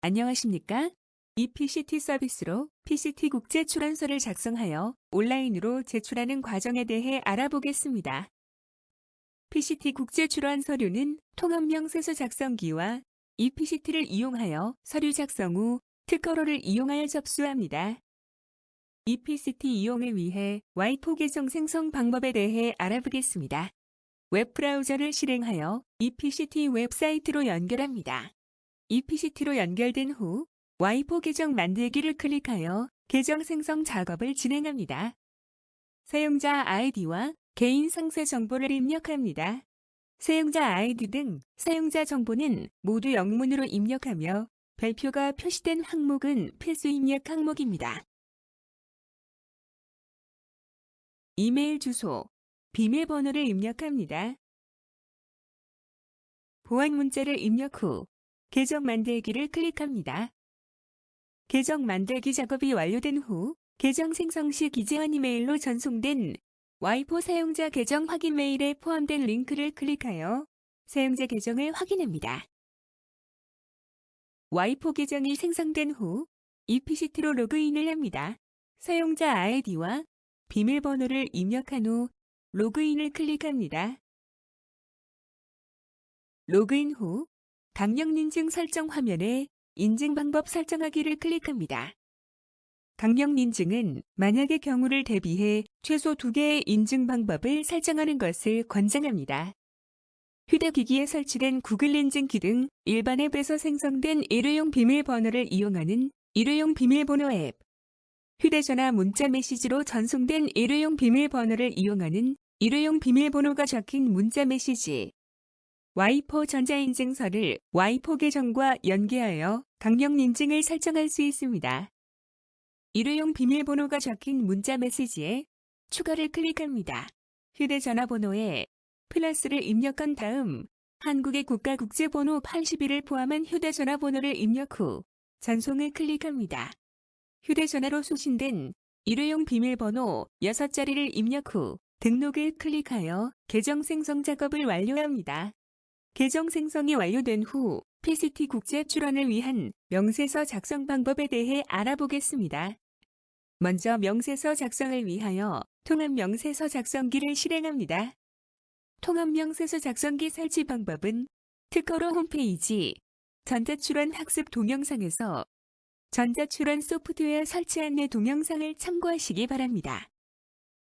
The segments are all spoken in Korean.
안녕하십니까? 이 PCT 서비스로 PCT 국제 출원서를 작성하여 온라인으로 제출하는 과정에 대해 알아보겠습니다. PCT 국제 출원 서류는 통합명세서 작성기와 이 PCT를 이용하여 서류 작성 후 특허로를 이용하여 접수합니다. 이 PCT 이용을 위해 와이포 계정 생성 방법에 대해 알아보겠습니다. 웹브라우저를 실행하여 이 PCT 웹사이트로 연결합니다. 이 PCT로 연결된 후 와이포 계정 만들기를 클릭하여 계정 생성 작업을 진행합니다. 사용자 아이디와 개인 상세 정보를 입력합니다. 사용자 아이디 등 사용자 정보는 모두 영문으로 입력하며 별표가 표시된 항목은 필수 입력 항목입니다. 이메일 주소, 비밀번호를 입력합니다. 보안 문자를 입력 후 계정 만들기를 클릭합니다. 계정 만들기 작업이 완료된 후 계정 생성 시 기재한 이메일로 전송된 와이포 사용자 계정 확인 메일에 포함된 링크를 클릭하여 사용자 계정을 확인합니다. 와이포 계정이 생성된 후 이 PCT로 로그인을 합니다. 사용자 아이디와 비밀번호를 입력한 후 로그인을 클릭합니다. 로그인 후 강력 인증 설정 화면에 인증 방법 설정하기를 클릭합니다. 강력 인증은 만약의 경우를 대비해 최소 2개의 인증 방법을 설정하는 것을 권장합니다. 휴대기기에 설치된 구글 인증키 등 일반 앱에서 생성된 일회용 비밀번호를 이용하는 일회용 비밀번호 앱, 휴대전화 문자 메시지로 전송된 일회용 비밀번호를 이용하는 일회용 비밀번호가 적힌 문자 메시지, 와이포 전자인증서를 와이포 계정과 연계하여 강력 인증을 설정할 수 있습니다. 일회용 비밀번호가 적힌 문자 메시지에 추가를 클릭합니다. 휴대전화 번호에 플러스를 입력한 다음 한국의 국가국제번호 81을 포함한 휴대전화 번호를 입력 후 전송을 클릭합니다. 휴대전화로 수신된 일회용 비밀번호 6자리를 입력 후 등록을 클릭하여 계정 생성 작업을 완료합니다. 계정 생성이 완료된 후 PCT 국제 출원을 위한 명세서 작성 방법에 대해 알아보겠습니다. 먼저 명세서 작성을 위하여 통합명세서 작성기를 실행합니다. 통합명세서 작성기 설치 방법은 특허로 홈페이지 전자출원 학습 동영상에서 전자출원 소프트웨어 설치 안내 동영상을 참고하시기 바랍니다.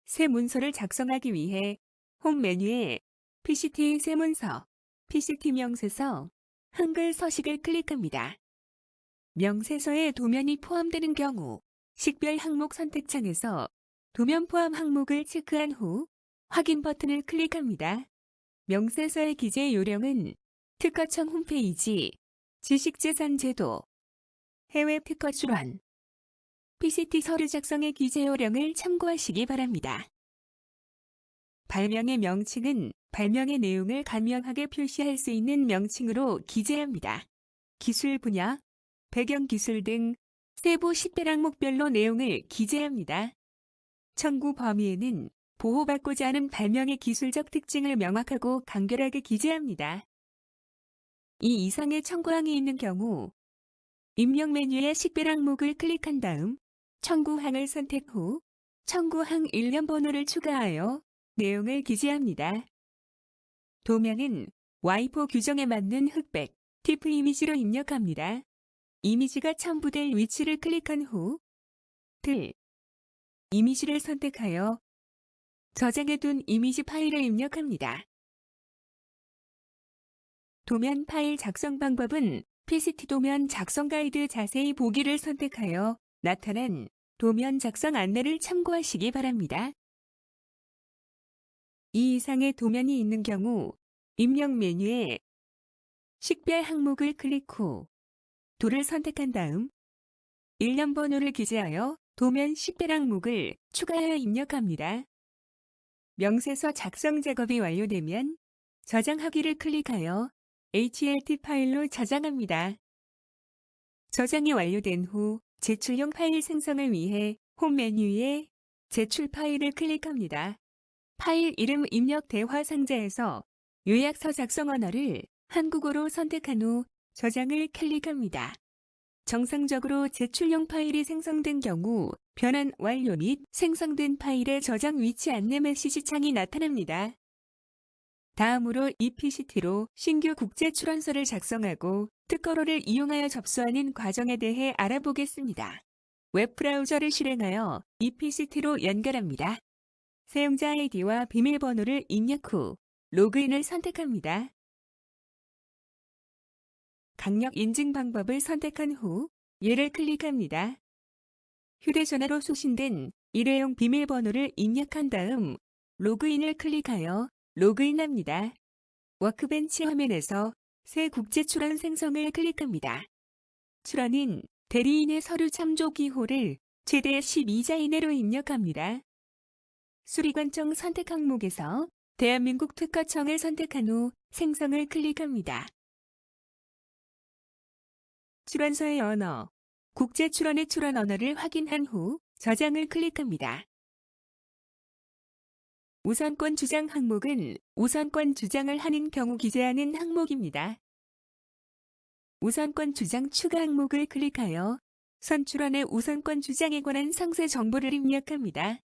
새 문서를 작성하기 위해 홈 메뉴에 PCT 새 문서, PCT 명세서, 한글 서식을 클릭합니다. 명세서에 도면이 포함되는 경우 식별 항목 선택창에서 도면 포함 항목을 체크한 후 확인 버튼을 클릭합니다. 명세서의 기재 요령은 특허청 홈페이지, 지식재산 제도, 해외 특허 출원, PCT 서류 작성의 기재 요령을 참고하시기 바랍니다. 발명의 명칭은 발명의 내용을 간명하게 표시할 수 있는 명칭으로 기재합니다. 기술 분야, 배경 기술 등 세부 식별 항목별로 내용을 기재합니다. 청구 범위에는 보호받고자 하는 발명의 기술적 특징을 명확하고 간결하게 기재합니다. 이 이상의 청구항이 있는 경우 입력 메뉴의 식별 항목을 클릭한 다음 청구항을 선택 후 청구항 일련 번호를 추가하여 내용을 기재합니다. 도면은 와이포 규정에 맞는 흑백, TIFF 이미지로 입력합니다. 이미지가 첨부될 위치를 클릭한 후 이미지를 선택하여 저장해둔 이미지 파일을 입력합니다. 도면 파일 작성 방법은 PCT 도면 작성 가이드 자세히 보기를 선택하여 나타난 도면 작성 안내를 참고하시기 바랍니다. 이 이상의 도면이 있는 경우 입력 메뉴에 식별 항목을 클릭 후 도를 선택한 다음 일련 번호를 기재하여 도면 식별 항목을 추가하여 입력합니다. 명세서 작성 작업이 완료되면 저장하기를 클릭하여 HLT 파일로 저장합니다. 저장이 완료된 후 제출용 파일 생성을 위해 홈 메뉴에 제출 파일을 클릭합니다. 파일 이름 입력 대화 상자에서 요약서 작성 언어를 한국어로 선택한 후 저장을 클릭합니다. 정상적으로 제출용 파일이 생성된 경우 변환 완료 및 생성된 파일의 저장 위치 안내 메시지 창이 나타납니다. 다음으로 이 PCT로 신규 국제 출원서를 작성하고 특허로를 이용하여 접수하는 과정에 대해 알아보겠습니다. 웹브라우저를 실행하여 이 PCT로 연결합니다. 사용자 아이디와 비밀번호를 입력 후 로그인을 선택합니다. 강력 인증 방법을 선택한 후 얘를 클릭합니다. 휴대전화로送신된 일회용 비밀번호를 입력한 다음 로그인을 클릭하여 로그인합니다. 워크벤치 화면에서 새 국제 출원 생성을 클릭합니다. 출원인 대리인의 서류 참조 기호를 최대 12자 이내로 입력합니다. 수리관청 선택 항목에서 대한민국 특허청을 선택한 후 생성을 클릭합니다. 출원서의 언어, 국제 출원의 출원 언어를 확인한 후 저장을 클릭합니다. 우선권 주장 항목은 우선권 주장을 하는 경우 기재하는 항목입니다. 우선권 주장 추가 항목을 클릭하여 선출원의 우선권 주장에 관한 상세 정보를 입력합니다.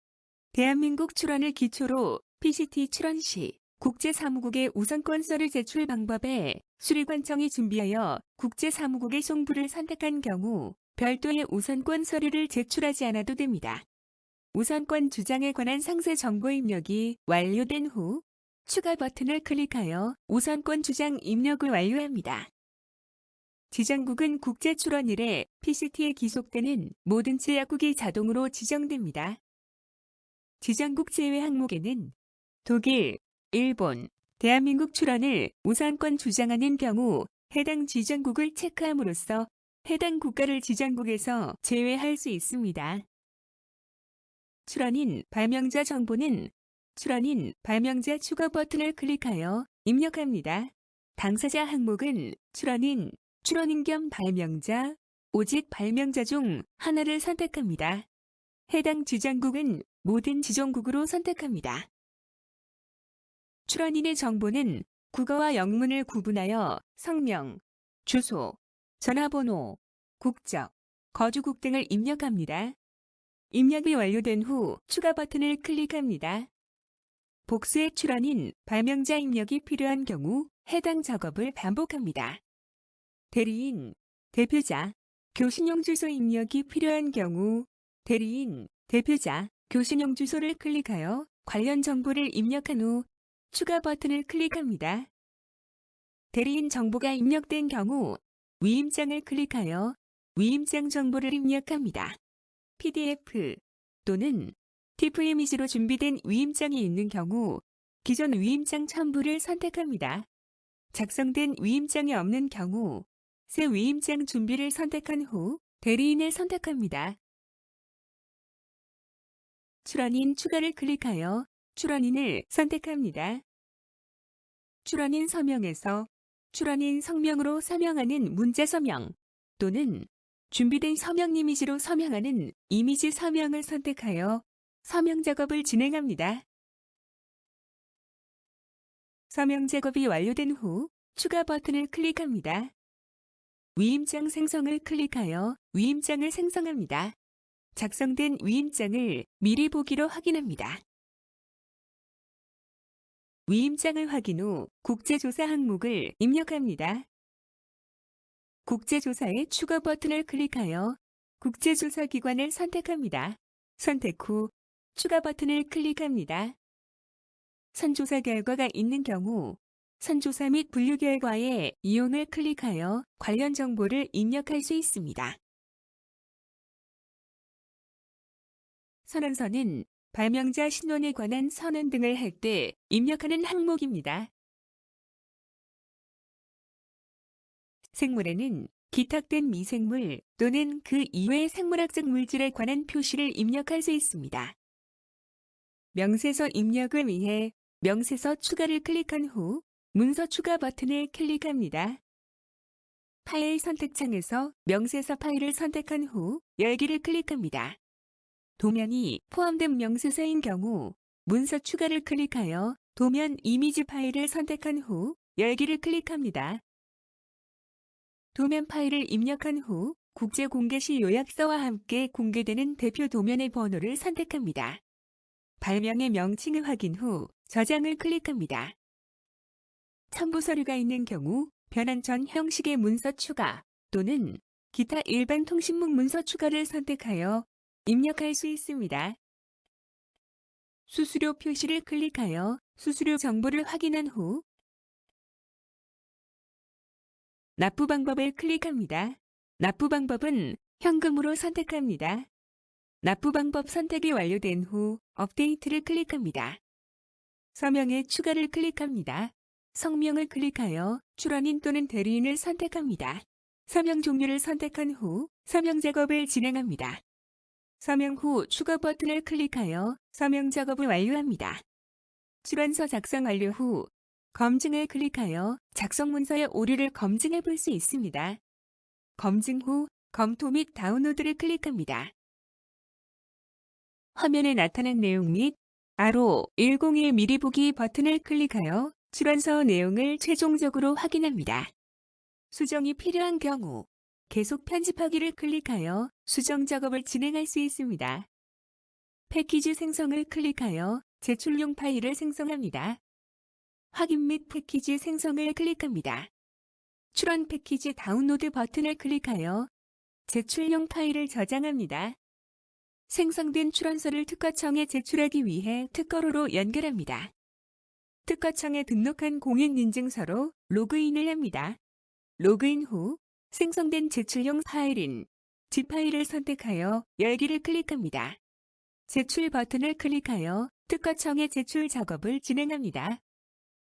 대한민국 출원을 기초로 PCT 출원 시 국제사무국의 우선권서를 제출 방법에 수리관청이 준비하여 국제사무국의 송부를 선택한 경우 별도의 우선권 서류를 제출하지 않아도 됩니다. 우선권 주장에 관한 상세 정보 입력이 완료된 후 추가 버튼을 클릭하여 우선권 주장 입력을 완료합니다. 지정국은 국제 출원일에 PCT에 기속되는 모든 제약국이 자동으로 지정됩니다. 지정국 제외 항목에는 독일, 일본, 대한민국 출원을 우선권 주장하는 경우 해당 지정국을 체크함으로써 해당 국가를 지정국에서 제외할 수 있습니다. 출원인 발명자 정보는 출원인 발명자 추가 버튼을 클릭하여 입력합니다. 당사자 항목은 출원인 겸 발명자, 오직 발명자 중 하나를 선택합니다. 해당 지정국은 모든 지정국으로 선택합니다. 출원인의 정보는 국어와 영문을 구분하여 성명, 주소, 전화번호, 국적, 거주국 등을 입력합니다. 입력이 완료된 후 추가 버튼을 클릭합니다. 복수의 출원인 발명자 입력이 필요한 경우 해당 작업을 반복합니다. 대리인, 대표자, 교신용 주소 입력이 필요한 경우 대리인, 대표자, 교신용 주소를 클릭하여 관련 정보를 입력한 후 추가 버튼을 클릭합니다. 대리인 정보가 입력된 경우 위임장을 클릭하여 위임장 정보를 입력합니다. PDF 또는 TIFF 이미지로 준비된 위임장이 있는 경우 기존 위임장 첨부를 선택합니다. 작성된 위임장이 없는 경우 새 위임장 준비를 선택한 후 대리인을 선택합니다. 출원인 추가를 클릭하여 출원인을 선택합니다. 출원인 서명에서 출원인 성명으로 서명하는 문자 서명 또는 준비된 서명 이미지로 서명하는 이미지 서명을 선택하여 서명 작업을 진행합니다. 서명 작업이 완료된 후 추가 버튼을 클릭합니다. 위임장 생성을 클릭하여 위임장을 생성합니다. 작성된 위임장을 미리 보기로 확인합니다. 위임장을 확인 후 국제조사 항목을 입력합니다. 국제조사의 추가 버튼을 클릭하여 국제조사 기관을 선택합니다. 선택 후 추가 버튼을 클릭합니다. 선조사 결과가 있는 경우 선조사 및 분류 결과의 이용을 클릭하여 관련 정보를 입력할 수 있습니다. 선언서는 발명자 신원에 관한 선언 등을 할 때 입력하는 항목입니다. 생물에는 기탁된 미생물 또는 그 이외의 생물학적 물질에 관한 표시를 입력할 수 있습니다. 명세서 입력을 위해 명세서 추가를 클릭한 후 문서 추가 버튼을 클릭합니다. 파일 선택창에서 명세서 파일을 선택한 후 열기를 클릭합니다. 도면이 포함된 명세서인 경우 문서 추가를 클릭하여 도면 이미지 파일을 선택한 후 열기를 클릭합니다. 도면 파일을 입력한 후 국제 공개 시 요약서와 함께 공개되는 대표 도면의 번호를 선택합니다. 발명의 명칭을 확인 후 저장을 클릭합니다. 첨부 서류가 있는 경우 변환 전 형식의 문서 추가 또는 기타 일반 통신문 문서 추가를 선택하여 입력할 수 있습니다. 수수료 표시를 클릭하여 수수료 정보를 확인한 후 납부 방법을 클릭합니다. 납부 방법은 현금으로 선택합니다. 납부 방법 선택이 완료된 후 업데이트를 클릭합니다. 서명의 추가를 클릭합니다. 성명을 클릭하여 출원인 또는 대리인을 선택합니다. 서명 종류를 선택한 후 서명 작업을 진행합니다. 서명 후 추가 버튼을 클릭하여 서명 작업을 완료합니다. 출원서 작성 완료 후 검증을 클릭하여 작성 문서의 오류를 검증해 볼 수 있습니다. 검증 후 검토 및 다운로드를 클릭합니다. 화면에 나타난 내용 및 아로 101 미리 보기 버튼을 클릭하여 출원서 내용을 최종적으로 확인합니다. 수정이 필요한 경우 계속 편집하기를 클릭하여 수정 작업을 진행할 수 있습니다. 패키지 생성을 클릭하여 제출용 파일을 생성합니다. 확인 및 패키지 생성을 클릭합니다. 출원 패키지 다운로드 버튼을 클릭하여 제출용 파일을 저장합니다. 생성된 출원서를 특허청에 제출하기 위해 특허로로 연결합니다. 특허청에 등록한 공인인증서로 로그인을 합니다. 로그인 후 생성된 제출용 파일인 zip 파일을 선택하여 열기를 클릭합니다. 제출 버튼을 클릭하여 특허청에 제출 작업을 진행합니다.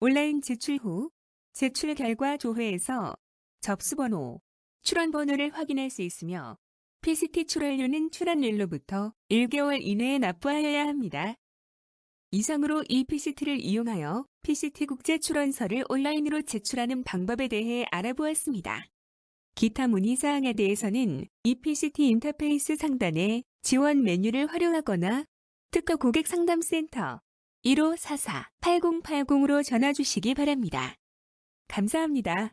온라인 제출 후 제출 결과 조회에서 접수번호, 출원번호를 확인할 수 있으며 PCT 출원료는 출원일로부터 1개월 이내에 납부하여야 합니다. 이상으로 이 PCT를 이용하여 PCT 국제 출원서를 온라인으로 제출하는 방법에 대해 알아보았습니다. 기타 문의사항에 대해서는 이 PCT 인터페이스 상단의 지원 메뉴를 활용하거나 특허 고객 상담센터 1544-8080으로 전화 주시기 바랍니다. 감사합니다.